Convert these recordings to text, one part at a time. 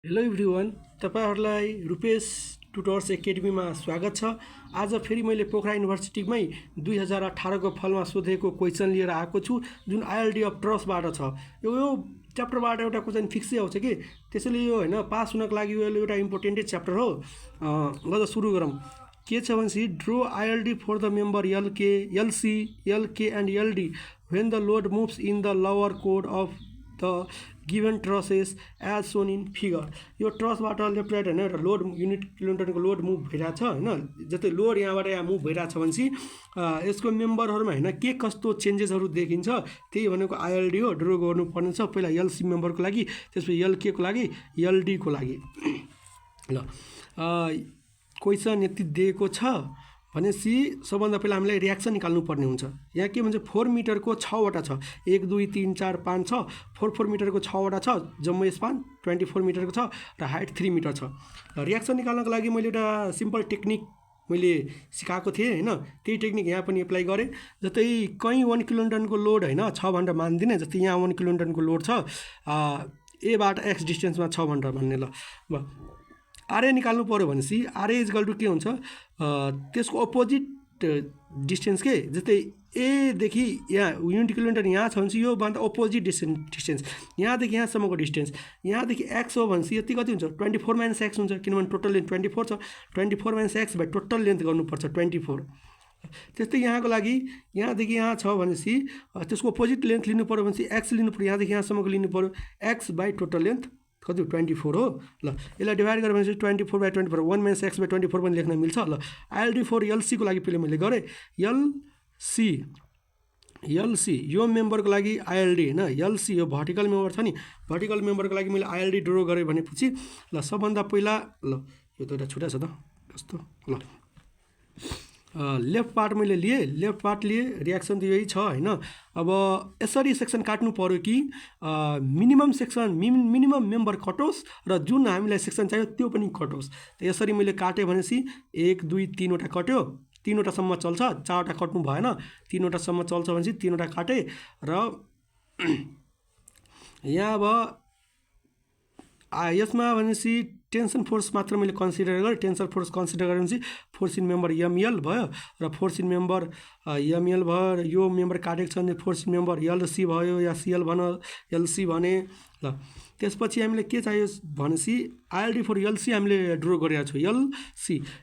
Hello everyone, तपाईहरुलाई Rupesh tutors एकेडेमीमा स्वागत छ। आज फेरि मैले पोखरा युनिभर्सिटीमै 2018 को फलमा सोधेको क्वेसन लिएर आएको छु, जुन ILD अफ ट्रसबाट छ। यो च्याप्टरबाट एउटा क्वेसन फिक्सै आउँछ कि, त्यसैले यो हैन पास हुनको लागि यो एउटा इम्पोर्टेन्टै च्याप्टर हो। ल त सुरु गरौँ। के छ भनेपछि draw ILD for the member LK, LC, LK and LD when the load moves in the lower chord of the given trusses as shown in figure। यो ट्रसबाट लेफ्ट राइट हैन एउटा लोड युनिट किलोमिटरको लोड मुभ भइरहेछ हैन, जस्तै load यहाँबाट यहाँ move भइरहेछ भनेपछि यसको मेम्बरहरुमा हैन के कस्तो चेन्जेसहरु देखिन्छ, त्यही भनेको ILD हो। ड्रो गर्नुपर्ने छ पहिला LC मेम्बरको लागि, त्यसपछि LK को लागि, LD को लागि। ल क्वेसन यति दिएको छ भनेपछि सबभन्दा पहिला हामीलाई रियाक्सन निकाल्नु पर्ने हुन्छ। यहाँ के भन्छ 4 मिटरको 6 वटा छ, 1 2 3 4 5 6, 4 मिटरको 6 वटा छ, जम्मै स्पान 24 मिटरको छ र हाइट 3 मिटर छ। रियाक्सन निकाल्नको लागि मैले एउटा सिम्पल टेक्निक मैले सिकाएको थिएँ हैन, त्यही टेक्निक यहाँ पनि एप्लाई गरेँ। जस्तै कहीँ 1 किलोन्युटनको लोड हैन छ भनेर मान्दिनँ, जस्तै यहाँ 1 किलोन्युटनको लोड छ, ए बाट x डिस्टेन्समा छ भनेर भन्ने। ल आरए निकाल्नु पर्यो भनेपछि आरए इज इक्वल टु के हुन्छ, त्यसको अपोजिट डिस्टेन्स के, जस्तै ए देखि यहाँ युनिट किलोमिटर यहाँ छ भने यो भन्दा अपोजिट डिस्टेन्स यहाँदेखि यहाँसम्मको डिस्टेन्स, यहाँदेखि x हो भनेपछि यति कति हुन्छ 24 माइनस x हुन्छ, किनभने टोटल लेन्थ 24 छ। 24 minus x by total length गर्नुपर्छ 24। त्यस्तै यहाँको लागि यहाँदेखि यहाँ छ भनेपछि त्यसको अपोजिट लेन्थ लिनु पर्यो भनेपछि x लिनु पर्यो, यहाँदेखि यहाँसम्मको लिनु पर्यो x बाई टोटल लेन्थ कति 24 हो। ल यसलाई डिभाइड गरेर भनेपछि 24 बाई 24 1 माइनस x बाई 24 पनि लेख्न मिल्छ। ल ILD फर LC को लागि पहिले मैले गरेँ, LC यो मेम्बरको लागि ILD हैन, LC यो भर्टिकल मेम्बर छ नि, भर्टिकल मेम्बरको लागि मैले ILD ड्रो गरेँ भनेपछि ल सबभन्दा पहिला ल यो त एउटा छुटा छ त कस्तो। ल लेफ्ट पार्ट मैले लिए, लेफ्ट पार्ट लिए, रियाक्सन त यही छ हैन। अब यसरी सेक्सन काट्नु पर्यो कि मिनिमम सेक्सन मिनिमम मेम्बर कटोस् र जुन हामीलाई सेक्सन चाहियो त्यो पनि कटोस्। त यसरी मैले काटेँ भनेपछि 1 2 3 वटा कट्यो, 3 वटासम्म चल्छ, 4 वटा कट्नु भएन, 3 वटासम्म चल्छ भनेपछि 3 वटा काटेँ र यहाँ अब यसमा भनेपछि टेन्सन फोर्स मात्र मैले कन्सिडर गरेँ। टेन्सन फोर्स कन्सिडर गरेँ भनेपछि फोर्स इन मेम्बर ML भयो र फोर्स इन मेम्बर ML भयो, र यो मेम्बर काटेको छ भने फोर्स इन मेम्बर LC भयो या CL भन LC भने। ल त्यसपछि हामीले के चाहियो भनेपछि ILD फर LC हामीले ड्रो गरिरहेको छौँ,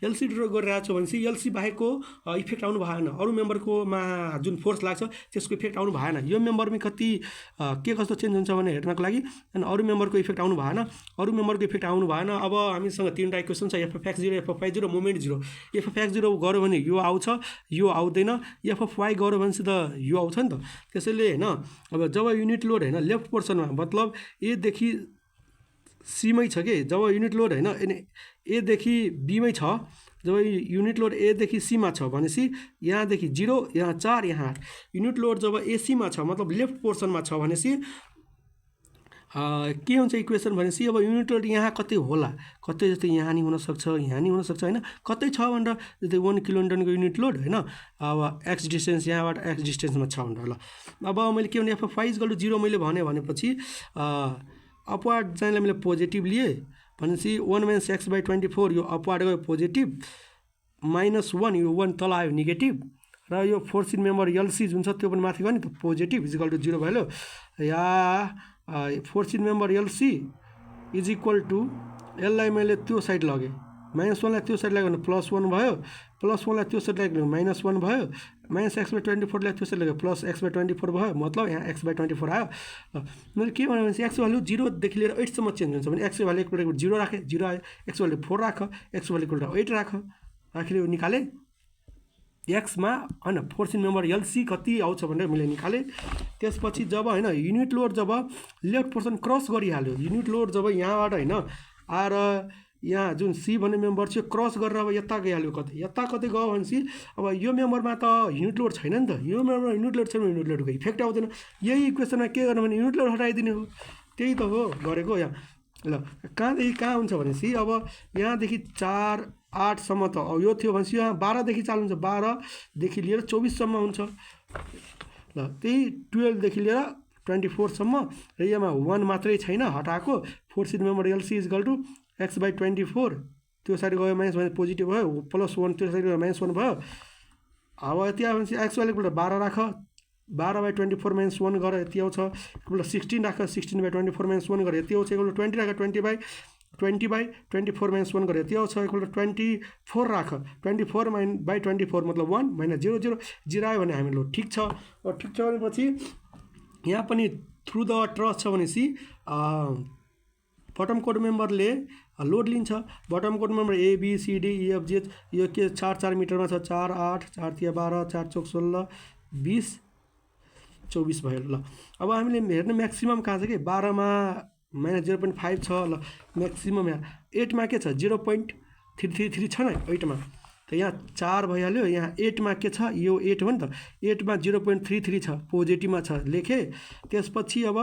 LC ड्रो गरिरहेको छौँ भनेपछि LC बाहेकको इफेक्ट आउनु भएन, अरू मेम्बरकोमा जुन फोर्स लाग्छ त्यसको इफेक्ट आउनु भएन। यो मेम्बरमा कति के कस्तो चेन्ज हुन्छ भने हेर्नको लागि, अनि अरू मेम्बरको इफेक्ट आउनु भएन, अरू मेम्बरको इफेक्ट आउनु भएन। अब हामीसँग तीनवटा इक्वेसन छ, FF(x0), FF(y0), मोमेन्ट 0। FF(x0) गऱ्यो भने यो आउँछ, यो आउँदैन, FF(y) गऱ्यो भने चाहिँ त यो आउँछ नि त। त्यसैले हैन अब जब युनिट लोड हैन लेफ्ट पोर्सनमा मतलब ए देखि सी मै छ कि, जब युनिट लोड हैन ए देखि बी मै छ, जब युनिट लोड ए देखि सी मा छ भनेपछि यहाँदेखि 0 यहाँ 4 यहाँ 8, युनिट लोड जब एसी मा छ मतलब लेफ्ट पोर्सनमा छ भनेपछि के हुन्छ इक्वेसन भनेपछि अब युनिट लोड यहाँ कतै होला, कतै जस्तै यहाँ नि हुन सक्छ, यहाँ नि हुन सक्छ हैन, कतै छ भनेर जस्तै 1 किलोमिटरको युनिट लोड हैन, अब x डिस्टेन्स यहाँबाट x डिस्टेन्समा छ भनेर। ल अब मैले के भने FF(y0) मैले भने भनेपछि अपवार्ड चाहिँलाई मैले पोजिटिभ लिए भनेपछि 1 माइनस x बाई 24 यो अपवार्ड गयो पोजिटिभ, -1 यो 1 तल आयो नेगेटिभ, र यो फोर्स इन मेम्बर LC जुन छ त्यो पनि माथि गयो नि त पोजिटिभ इज इक्वल टु 0 भयो। या force in member LC is equal to यसलाई मैले त्यो साइड लगेँ, -1 लाई त्यो साइड लाग्यो भने +1 भयो, +1 लाई त्यो साइड लाग्यो भने -1 भयो, माइनस x बाई 24 लाई त्यो साइड लाग्यो प्लस x बाई 24 भयो, मतलब यहाँ x बाई 24 आयो। मैले के भने भनेपछि x भ्यालु 0 देखि लिएर 8 सम्म चेन्ज हुन्छ भने x भ्यालु इक्वल 0 राखेँ, 0 आयो, x भ्यालु 4 राख, x भ्यालु इक्वल 8 राख, आखिर यो निकालेँ x मा हैन फोर्स इन मेम्बर LC कति आउँछ भनेर मैले निकालेँ। त्यसपछि जब हैन युनिट लोड जब लेफ्ट पोर्सन क्रस गरिहाल्यो, युनिट लोड जब यहाँबाट हैन आएर यहाँ जुन सी भन्ने मेम्बर चाहिँ क्रस गरेर अब यता गइहाल्यो, यता कतै गयो भनेपछि अब यो मेम्बरमा त युनिट लोड छैन नि त, यो मेम्बरमा युनिट लोड छैन, युनिट लोडको इफेक्ट आउँदैन। यही इक्वेसनमा के गर्नु भने युनिट लोड हटाइदिने हो, त्यही त हो गरेको यहाँ। ल कहाँदेखि कहाँ हुन्छ भनेपछि अब यहाँदेखि 4 8 सम्म त यो थियो भनेपछि यहाँ 12 देखि चालु हुन्छ, 12 देखि लिएर 24 सम्म हुन्छ। ल त्यही 12 देखि लिएर 24सम्म र यसमा 1 मात्रै छैन हटाएको। Force at member LC is equal to x/24 त्यो साइड गयो माइनस भने पोजिटिभ भयो +1 त्यो साइड गयो -1 भयो। अब यति आयो भनेपछि एक्स भ्यालु 12 राख 12/24 - 1 गर यति आउँछ 16 राख 16/24 - 1 गर यति आउँछ 20 राख 20/24 - 1 गर यति आउँछ 24 राख 24/24 मतलब 1 - 0 0 0 आयो भने हामी लो ठिक छ भनेपछि यहाँ पनि थ्रु द ट्रस छ भनेपछि बटम कोड मेम्बरले लोड लिन्छ। बटम कोड मेम्बर ABCDEFG यो के 4 मिटरमा छ 4 8 4 3 12 4 चौक 16 20 24 भयो ल। अब हामीले हेर्ने म्याक्सिमम कहाँ छ कि 12 मा -0.5 छ ल म्याक्सिमम यहाँ 8 मा के छ 0.333 छ नि 8 मा त यहाँ 4 भइहाल्यो। यहाँ 8 मा के छ यो 8 हो नि त 8 मा 0.33 छ पोजिटिभमा छ लेखे। त्यसपछि अब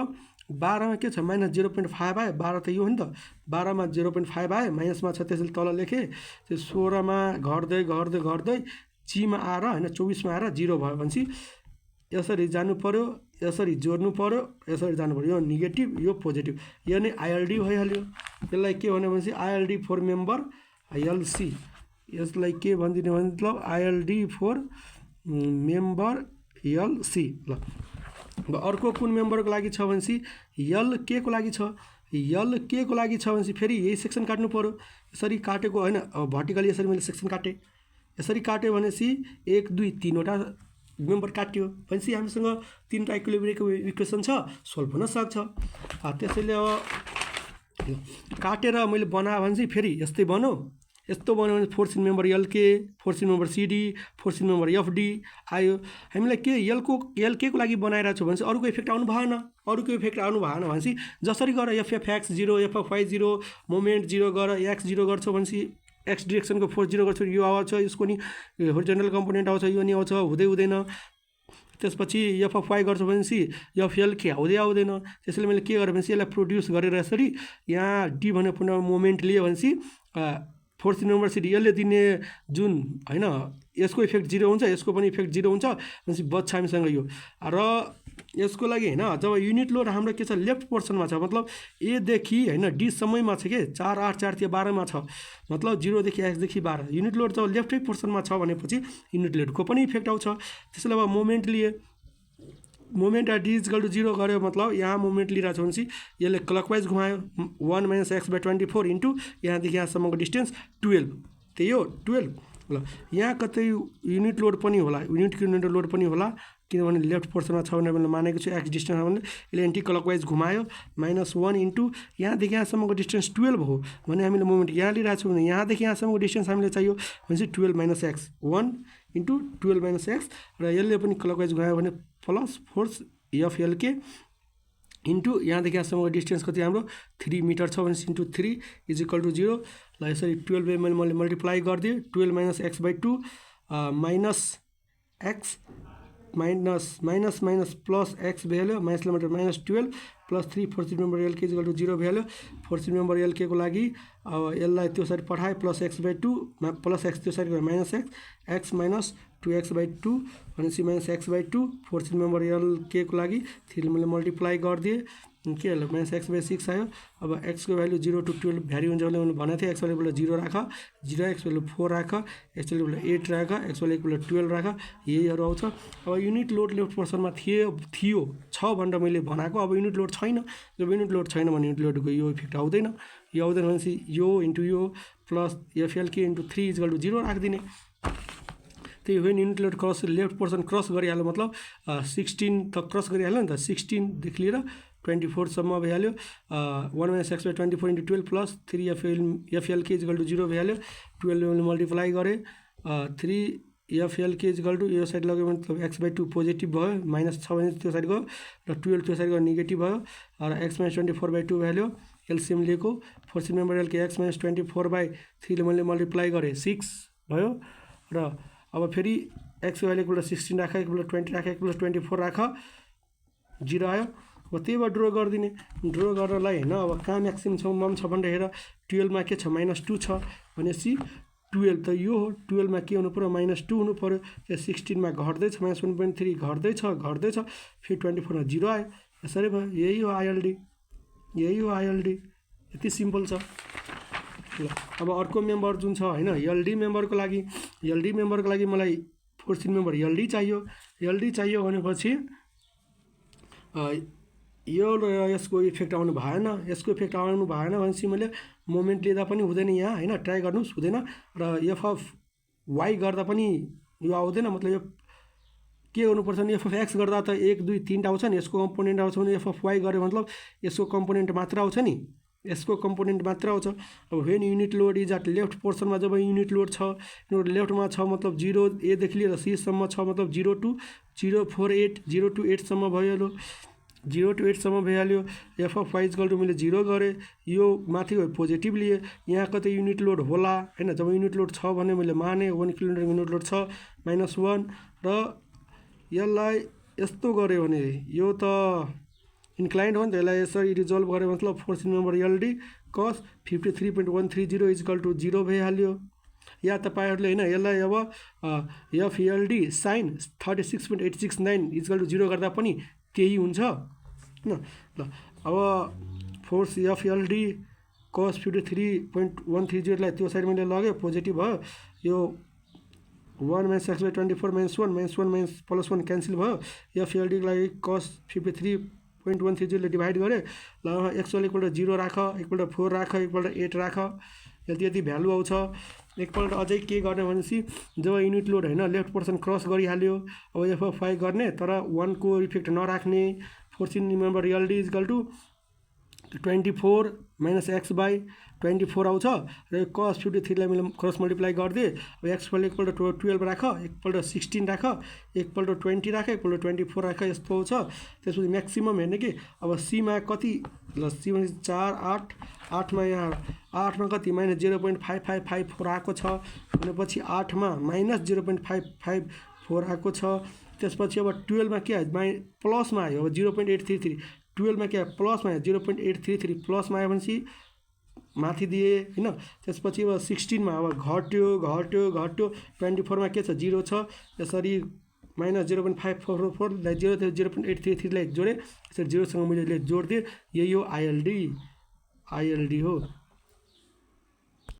12 मा के छ -0.5 आयो 12 त यो हो नि त 12 मा 0.5 आयो माइनसमा छ त्यसले तल लेखे। त्यो 16 मा घट्दै मा आएर होइन 24 मा आएर 0 भयो भनेपछि यसरी जानु पर्यो यसरी जोड्नु पर्यो यसरी जानु पर्यो यो नेगेटिभ यो पोजिटिभ यो नै ILD भइहाल्यो। यसलाई के भन्यो भनेपछि ILD फोर मेम्बर LC यसलाई के भनिदिने मतलब ILD फोर मेम्बर LC ल। अब अर्को कुन मेम्बरको लागि छ भनेपछि LK को लागि छ LK को लागि छ भनेपछि फेरि यही सेक्सन काट्नु पर्यो यसरी काटेको होइन भर्टिकली यसरी मैले सेक्सन काटेँ यसरी काट्यो भनेपछि 1 2 3 वटा मेम्बर काट्यो भनेपछि हामीसँग 3 इक्विलिब्रियमको इक्वेसन छ सोल्भ हुन सक्छ। त्यसैले अब काटेर मैले बनाएँ भने चाहिँ फेरि यस्तै बनाऊ यस्तो बनायो भने force at member LK force at member CD force at member FD आयो। हामीलाई के LK को लागि बनाइरहेको छु भने चाहिँ अरूको इफेक्ट आउनु भएन भनेपछि जसरी गर FFX 0 FFY 0 मोमेन्ट 0 गर x 0 गर्छौ भनेपछि x डिरेक्सनको फोर्स 0 गर्छौ यो आउँछ यसको नि होरिजोन्टल कम्पोनेन्ट आउँछ यो नि आउँछ हुँदैन। त्यसपछि FFY गर्छौ भनेपछि FLK आउँदैन। त्यसैले मैले के गरेँ भनेपछि यसलाई प्रोड्युस गरेर यसरी यहाँ D भने पुनः मोमेन्ट लियो भनेपछि फोर्थ मेम्बर CD यसले दिने जुन होइन यसको इफेक्ट 0 हुन्छ यसको पनि इफेक्ट 0 हुन्छ भनेपछि बच्छ हामीसँग यो। र यसको लागि होइन जब युनिट लोड हाम्रो के छ लेफ्ट पोर्सनमा छ मतलब A देखि होइन D सम्ममा छ के 4 8 4 3 12 मा छ मतलब 0 देखि x देखि 12 युनिट लोड जब लेफ्टै पोर्सनमा छ भनेपछि युनिट लोडको पनि इफेक्ट आउँछ। त्यसैले अब मोमेन्ट लिए मोमेन्ट D इक्वल टु 0 गर्यो मतलब यहाँ मोमेन्ट लिइरहेको छ भनेपछि यसले क्लकवाइज घुमायो 1 - x/24 इन्टु यहाँदेखि यहाँसम्मको डिस्टेन्स 12 त्यही हो 12 ल। यहाँ कतै युनिट लोड पनि होला युनिट लोड पनि होला किनभने लेफ्ट पोर्सनमा छ भने मैले मानेको छु x डिस्टेन्स भने यसले एन्टी क्लकवाइज घुमायो -1 इन्टु यहाँदेखि यहाँसम्मको डिस्टेन्स 12 हो भने हामीले मोमेन्ट यहाँ लिइरहेको छौँ भने यहाँदेखि यहाँसम्मको डिस्टेन्स हामीले चाहियो भनेपछि 12 - x 1 इन्टु 12 - x र यसले पनि क्लकवाइज घुमायो भने प्लस फोर्स FLK इन्टु यहाँदेखि यहाँसम्मको डिस्टेन्स कति हाम्रो 3 मिटर छ भनेपछि इन्टु 3 इज इक्वल टु 0 ल। यसरी 12 मैले मल्टिप्लाई गरिदिएँ 12 - x/2 minus x minus plus x भइहाल्यो -12 plus 3 force at member LK equal to 0 भइहाल्यो। फोर्थ सिट मेम्बर LK को लागि अब यसलाई त्यो साइड पठाएँ प्लस x/2 प्लस x त्यो साइड x माइनस 2x/2 भनेपछि -x/2 fourth at member LK को लागि 3 मैले मल्टिप्लाई गरिदिएँ के होला -x/6 आयो। अब x को भ्यालु 0 to 12 भ्यारी हुन्छ भने भनेको थिएँ x भ्यालु 0 राख 0 x भ्यालु 4 राख x भ्यालु 8 राख x भ्यालु 12 राख यहीहरू आउँछ। अब युनिट लोड लेफ्ट पोर्सनमा थियो छ भनेर मैले बनाएको अब युनिट लोड छैन जब युनिट लोड छैन भने युनिट लोडको यो इफेक्ट आउँदैन भनेपछि यो इन्टु यो plus FLK into 3 equal to 0 राखिदिने। त्यही हो unit load cross left portion cross गरिहाल्यो मतलब 16 त क्रस गरिहाल्यो नि त 16 देखि लिएर 24 सम्म भइहाल्यो 1 - x/24 into 12 plus 3 FLK equal to 0 भइहाल्यो 12 मल्टिप्लाई गरेँ 3 FLK इक्वल टु यो साइड लग्यो भने x/2 पोजिटिभ भयो माइनस छ भने त्यो साइड गयो र 12 त्यो साइड गयो नेगेटिभ भयो र x - 24/2 भ्याल्यु एलसिएम लिएको force at member LK x - 24/3 मैले मल्टिप्लाई गरेँ 6 भयो र अब फेरि x भ्यालु 16 राख 20 राख 24 राख 0 आयो। अब त्यहीबाट ड्र गरिदिने ड्र गर्नलाई होइन अब कहाँ म्याक्सिमम छ भनेर हेर 12 मा के छ -2 छ भनेपछि 12 त यो हो 12 मा के हुनु पर्यो -2 हुनु पर्यो 16 मा घट्दैछ -1.3 घट्दैछ फेरि 24 मा 0 आयो यसरी भयो, यही हो आइएलडी, यही हो आइएलडी, यति सिम्पल छ। ल अब अर्को मेम्बर जुन छ होइन एलडी मेम्बरको लागि मलाई फोर्सिन मेम्बर एलडी चाहियो। एलडी चाहियो भनेपछि यो र यसको इफेक्ट आउनु भएन, यसको इफेक्ट आउनु भएन भनेपछि मैले मोमेन्ट लिँदा पनि हुँदैन यहाँ होइन, ट्राई गर्नुहोस्, हुँदैन। र एफ अफ वाइ गर्दा पनि यो आउँदैन, मतलब यो के गर्नुपर्छ भने एफ अफ एक्स गर्दा त 1 2 3 आउँछ नि, यसको कम्पोनेन्ट आउँछ भने एफ अफ वाइ गऱ्यो मतलब यसको कम्पोनेन्ट मात्र आउँछ नि, यसको कम्पोनेन्ट मात्र आउँछ। अब when unit load is at left पोर्सनमा जब युनिट लोड छ, लेफ्टमा छ मतलब 0 एदेखि लिएर सीसम्म छ मतलब 0 to 048 0 to 8 सम्म भइहाल्यो, 0 to 8 सम्म भइहाल्यो। F of Y equal to मैले 0 गरेँ, यो माथि पोजिटिभ लिएँ, यहाँ कतै युनिट लोड होला होइन, जब युनिट लोड छ भने मैले माने 1 किलोमिटर युनिट लोड छ -1, र यसलाई यस्तो गऱ्यो भने यो त इन्क्लाइन्ड हो नि त, यसलाई यसरी रिजल्भ गऱ्यो मतलब फोर्सिन मेम्बर एलडी कस 53.130 इक्वल टु 0 भइहाल्यो। या तपाईँहरूले होइन यसलाई अब एफएलडी साइन 36.869 इक्वल टु 0 गर्दा पनि त्यही हुन्छ होइन। ल अब फोर्स एफएलडी कस 53.130 लाई त्यो साइड मैले लगेँ, पोजिटिभ भयो, यो 1 - x / 24 -1 -1 +1 क्यान्सल भयो। एफएलडीको लागि कस 53.130 ले डिभाइड गरेँ, ल एक्चुअल इक्वल टु 0 राख, इक्वल टु 4 राख, इक्वल टु 8 राख, यति भ्यालु आउँछ। एकपल्ट अझै के गर्ने भनेपछि जब युनिट लोड होइन लेफ्ट पोर्सन क्रस गरिहाल्यो, अब एफ अफ वाइ गर्ने तर 1 को इफेक्ट नराख्ने, force in member LD equal to 24 - x/24 आउँछ, र कस 53 लाई मैले क्रस मल्टिप्लाई गरिदिएँ। अब एक्सपल्ट इक्वल टु 12 राख, एकपल्ट 16 राख, एकपल्ट 20 राख, एकपल्ट 24 राख, यस्तो आउँछ। त्यसपछि म्याक्सिमम हेर्ने कि अब सीमा कति, ल सी भने 4 8 8मा यहाँ 8मा कति -0.5554 आएको छ भनेपछि 8मा -0.554 आएको छ। त्यसपछि अब 12मा के आयो, प्लसमा आयो, अब 0.833, 12मा के आयो प्लसमा आयो 0.833 प्लसमा आयो भनेपछि माथि दिए होइन। त्यसपछि अब 16मा अब घट्यो 24मा के छ 0 छ, यसरी -0.544 लाई 0.833 लाई जोडेँ, यसरी 0सँग मैले जोडिदिएँ, यही हो आइएलडी हो।